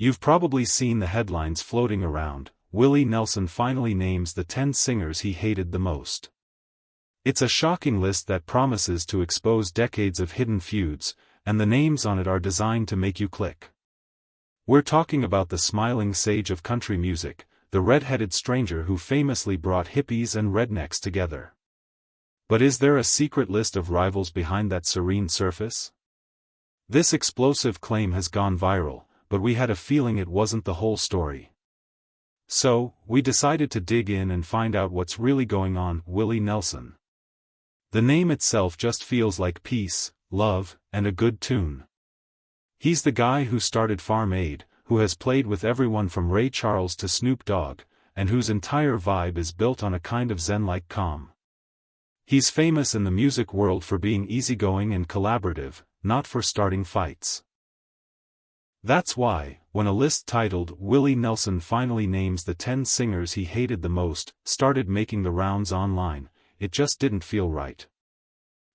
You've probably seen the headlines floating around. Willie Nelson finally names the 10 singers he hated the most. It's a shocking list that promises to expose decades of hidden feuds, and the names on it are designed to make you click. We're talking about the smiling sage of country music, the red-headed stranger who famously brought hippies and rednecks together. But is there a secret list of rivals behind that serene surface? This explosive claim has gone viral, but we had a feeling it wasn't the whole story. So, we decided to dig in and find out what's really going on. Willie Nelson. The name itself just feels like peace, love, and a good tune. He's the guy who started Farm Aid, who has played with everyone from Ray Charles to Snoop Dogg, and whose entire vibe is built on a kind of zen-like calm. He's famous in the music world for being easygoing and collaborative, not for starting fights. That's why, when a list titled Willie Nelson finally names the 10 singers he hated the most started making the rounds online, it just didn't feel right.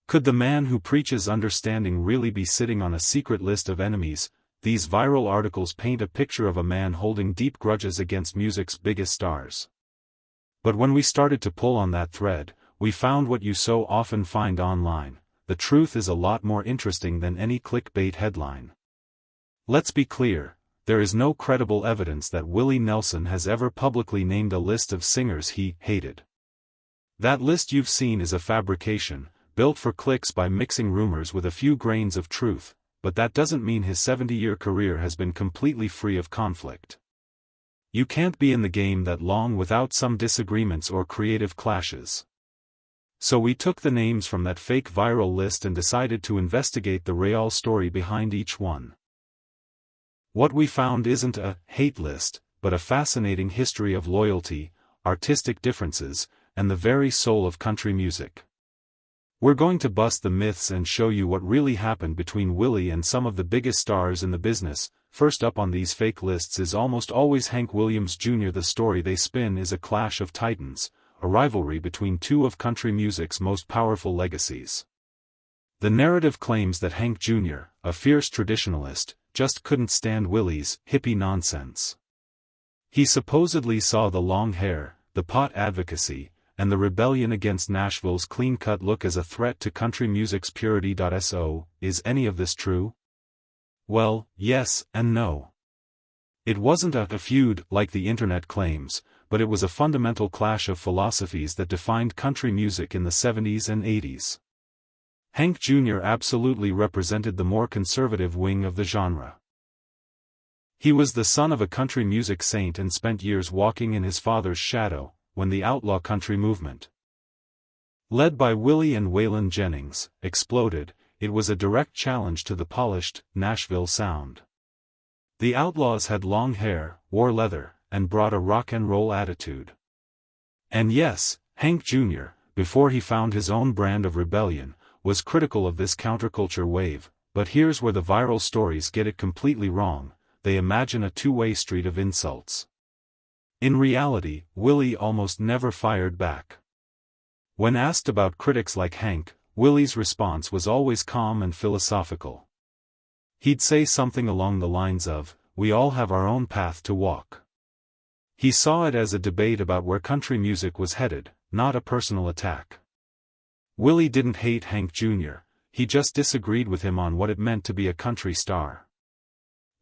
Could the man who preaches understanding really be sitting on a secret list of enemies? These viral articles paint a picture of a man holding deep grudges against music's biggest stars. But when we started to pull on that thread, we found what you so often find online: the truth is a lot more interesting than any clickbait headline. Let's be clear, there is no credible evidence that Willie Nelson has ever publicly named a list of singers he hated. That list you've seen is a fabrication, built for clicks by mixing rumors with a few grains of truth, but that doesn't mean his 70-year career has been completely free of conflict. You can't be in the game that long without some disagreements or creative clashes. So we took the names from that fake viral list and decided to investigate the real story behind each one. What we found isn't a hate list, but a fascinating history of loyalty, artistic differences, and the very soul of country music. We're going to bust the myths and show you what really happened between Willie and some of the biggest stars in the business. First up on these fake lists is almost always Hank Williams Jr. The story they spin is a clash of titans, a rivalry between two of country music's most powerful legacies. The narrative claims that Hank Jr., a fierce traditionalist, just couldn't stand Willie's hippie nonsense. He supposedly saw the long hair, the pot advocacy, and the rebellion against Nashville's clean-cut look as a threat to country music's purity. So, is any of this true? Well, yes and no. It wasn't a feud like the internet claims, but it was a fundamental clash of philosophies that defined country music in the 70s and 80s. Hank Jr. absolutely represented the more conservative wing of the genre. He was the son of a country music saint and spent years walking in his father's shadow, when the outlaw country movement, led by Willie and Waylon Jennings, exploded. It was a direct challenge to the polished Nashville sound. The Outlaws had long hair, wore leather, and brought a rock and roll attitude. And yes, Hank Jr., before he found his own brand of rebellion, was critical of this counterculture wave, but here's where the viral stories get it completely wrong. They imagine a two-way street of insults. In reality, Willie almost never fired back. When asked about critics like Hank, Willie's response was always calm and philosophical. He'd say something along the lines of, "We all have our own path to walk." He saw it as a debate about where country music was headed, not a personal attack. Willie didn't hate Hank Jr., he just disagreed with him on what it meant to be a country star.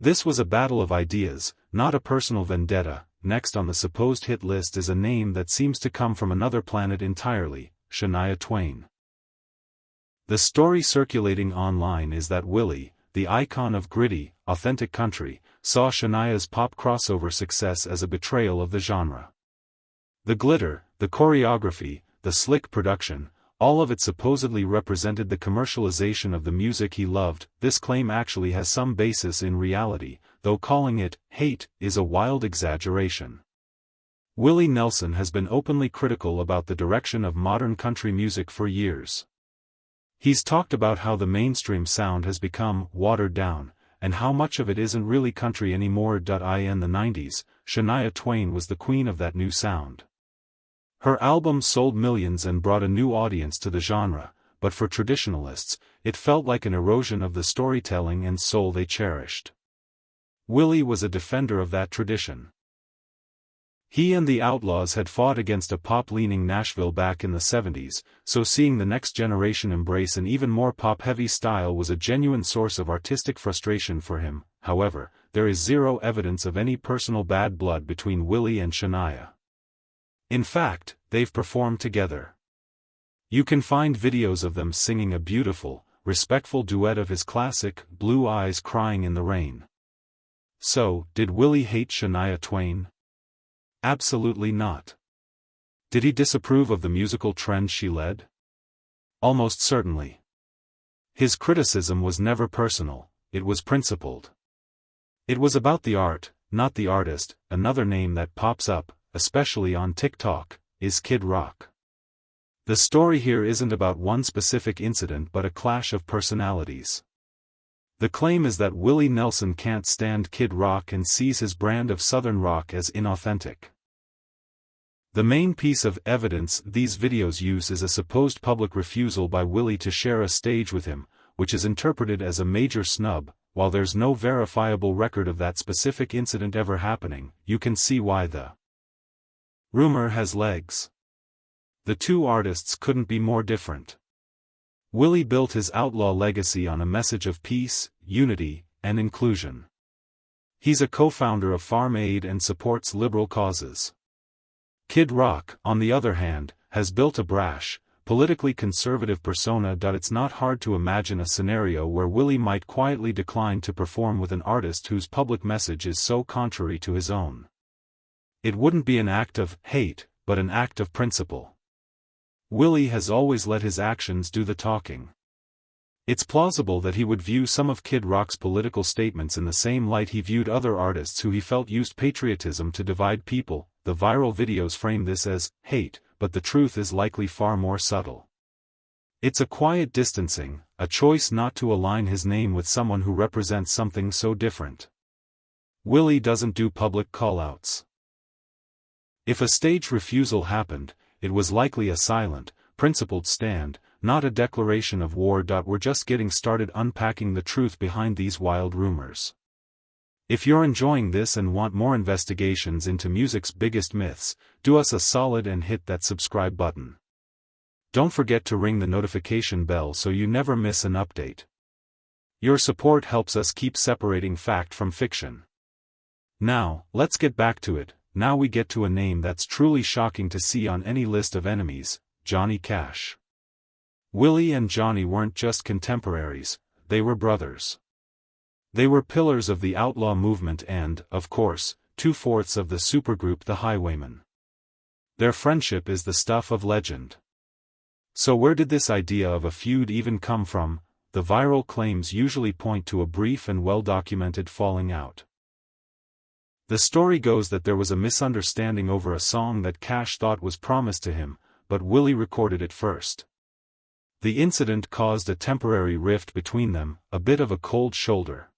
This was a battle of ideas, not a personal vendetta. Next on the supposed hit list is a name that seems to come from another planet entirely: Shania Twain. The story circulating online is that Willie, the icon of gritty, authentic country, saw Shania's pop crossover success as a betrayal of the genre. The glitter, the choreography, the slick production, all of it supposedly represented the commercialization of the music he loved. This claim actually has some basis in reality, though calling it hate is a wild exaggeration. Willie Nelson has been openly critical about the direction of modern country music for years. He's talked about how the mainstream sound has become watered down, and how much of it isn't really country anymore. In the 90s, Shania Twain was the queen of that new sound. Her albums sold millions and brought a new audience to the genre, but for traditionalists, it felt like an erosion of the storytelling and soul they cherished. Willie was a defender of that tradition. He and the Outlaws had fought against a pop-leaning Nashville back in the 70s, so seeing the next generation embrace an even more pop-heavy style was a genuine source of artistic frustration for him. However, there is zero evidence of any personal bad blood between Willie and Shania. In fact, they've performed together. You can find videos of them singing a beautiful, respectful duet of his classic, Blue Eyes Crying in the Rain. So, did Willie hate Shania Twain? Absolutely not. Did he disapprove of the musical trend she led? Almost certainly. His criticism was never personal, it was principled. It was about the art, not the artist. Another name that pops up, especially on TikTok, is Kid Rock. The story here isn't about one specific incident but a clash of personalities. The claim is that Willie Nelson can't stand Kid Rock and sees his brand of Southern rock as inauthentic. The main piece of evidence these videos use is a supposed public refusal by Willie to share a stage with him, which is interpreted as a major snub. While there's no verifiable record of that specific incident ever happening, you can see why the rumor has legs. The two artists couldn't be more different. Willie built his outlaw legacy on a message of peace, unity, and inclusion. He's a co-founder of Farm Aid and supports liberal causes. Kid Rock, on the other hand, has built a brash, politically conservative persona. It's not hard to imagine a scenario where Willie might quietly decline to perform with an artist whose public message is so contrary to his own. It wouldn't be an act of hate, but an act of principle. Willie has always let his actions do the talking. It's plausible that he would view some of Kid Rock's political statements in the same light he viewed other artists who he felt used patriotism to divide people. The viral videos frame this as hate, but the truth is likely far more subtle. It's a quiet distancing, a choice not to align his name with someone who represents something so different. Willie doesn't do public call-outs. If a stage refusal happened, it was likely a silent, principled stand, not a declaration of war. We're just getting started unpacking the truth behind these wild rumors. If you're enjoying this and want more investigations into music's biggest myths, do us a solid and hit that subscribe button. Don't forget to ring the notification bell so you never miss an update. Your support helps us keep separating fact from fiction. Now, let's get back to it. Now we get to a name that's truly shocking to see on any list of enemies, Johnny Cash. Willie and Johnny weren't just contemporaries, they were brothers. They were pillars of the outlaw movement and, of course, 2/4 of the supergroup The Highwaymen. Their friendship is the stuff of legend. So where did this idea of a feud even come from? The viral claims usually point to a brief and well-documented falling out. The story goes that there was a misunderstanding over a song that Cash thought was promised to him, but Willie recorded it first. The incident caused a temporary rift between them, a bit of a cold shoulder.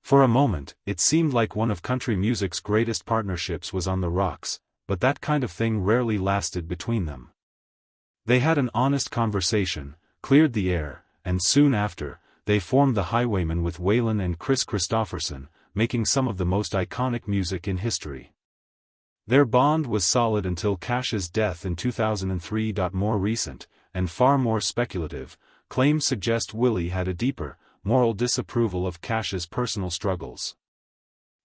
For a moment, it seemed like one of country music's greatest partnerships was on the rocks, but that kind of thing rarely lasted between them. They had an honest conversation, cleared the air, and soon after, they formed the Highwaymen with Waylon and Chris Christopherson, making some of the most iconic music in history. Their bond was solid until Cash's death in 2003. More recent, and far more speculative, claims suggest Willie had a deeper, moral disapproval of Cash's personal struggles.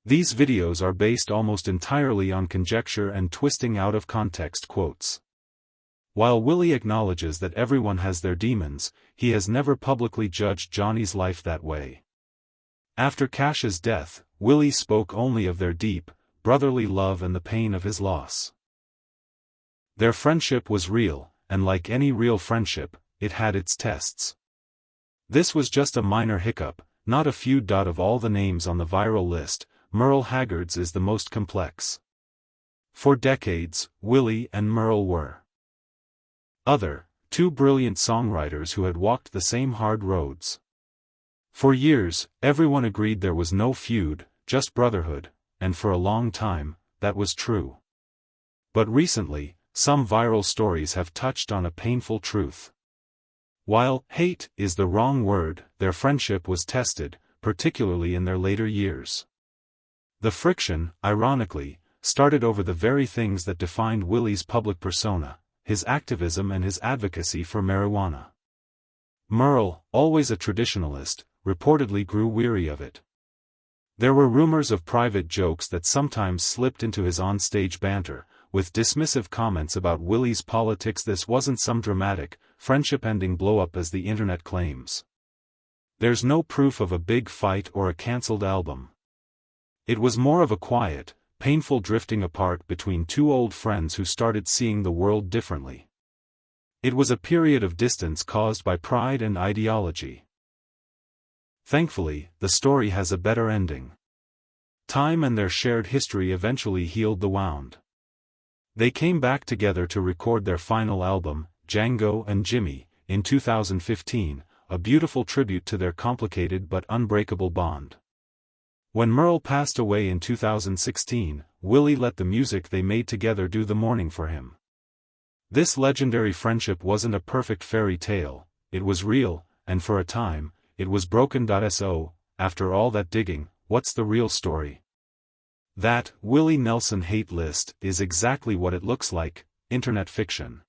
These videos are based almost entirely on conjecture and twisting out of context quotes. While Willie acknowledges that everyone has their demons, he has never publicly judged Johnny's life that way. After Cash's death, Willie spoke only of their deep, brotherly love and the pain of his loss. Their friendship was real, and like any real friendship, it had its tests. This was just a minor hiccup, not a feud. Of all the names on the viral list, Merle Haggard's is the most complex. For decades, Willie and Merle were two brilliant songwriters who had walked the same hard roads. For years, everyone agreed there was no feud, just brotherhood, and for a long time, that was true. But recently, some viral stories have touched on a painful truth. While hate is the wrong word, their friendship was tested, particularly in their later years. The friction, ironically, started over the very things that defined Willie's public persona, his activism and his advocacy for marijuana. Merle, always a traditionalist, reportedly grew weary of it. There were rumors of private jokes that sometimes slipped into his on-stage banter, with dismissive comments about Willie's politics. This wasn't some dramatic, friendship-ending blow-up as the internet claims. There's no proof of a big fight or a cancelled album. It was more of a quiet, painful drifting apart between two old friends who started seeing the world differently. It was a period of distance caused by pride and ideology. Thankfully, the story has a better ending. Time and their shared history eventually healed the wound. They came back together to record their final album, Django and Jimmy, in 2015, a beautiful tribute to their complicated but unbreakable bond. When Merle passed away in 2016, Willie let the music they made together do the mourning for him. This legendary friendship wasn't a perfect fairy tale, it was real, and for a time, it was broken. So, after all that digging, what's the real story? That Willie Nelson hate list is exactly what it looks like, internet fiction.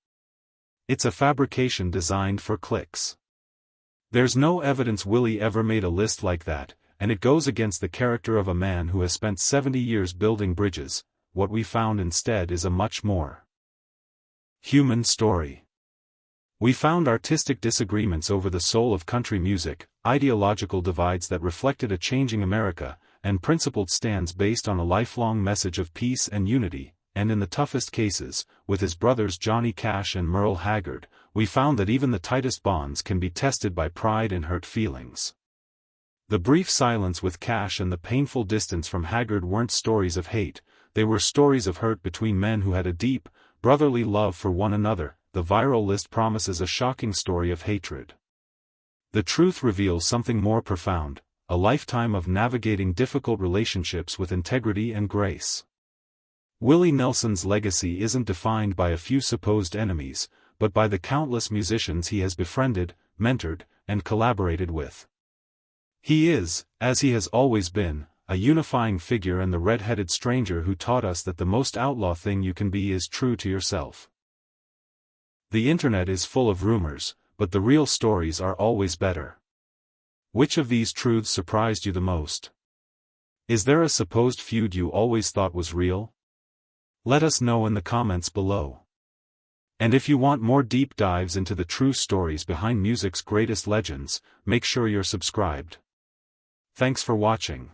It's a fabrication designed for clicks. There's no evidence Willie ever made a list like that, and it goes against the character of a man who has spent 70 years building bridges. What we found instead is a much more human story. We found artistic disagreements over the soul of country music, ideological divides that reflected a changing America, and principled stands based on a lifelong message of peace and unity, and in the toughest cases, with his brothers Johnny Cash and Merle Haggard, we found that even the tightest bonds can be tested by pride and hurt feelings. The brief silence with Cash and the painful distance from Haggard weren't stories of hate, they were stories of hurt between men who had a deep, brotherly love for one another. The viral list promises a shocking story of hatred. The truth reveals something more profound, a lifetime of navigating difficult relationships with integrity and grace. Willie Nelson's legacy isn't defined by a few supposed enemies, but by the countless musicians he has befriended, mentored, and collaborated with. He is, as he has always been, a unifying figure and the red-headed stranger who taught us that the most outlaw thing you can be is true to yourself. The internet is full of rumors, but the real stories are always better. Which of these truths surprised you the most? Is there a supposed feud you always thought was real? Let us know in the comments below. And if you want more deep dives into the true stories behind music's greatest legends, make sure you're subscribed. Thanks for watching.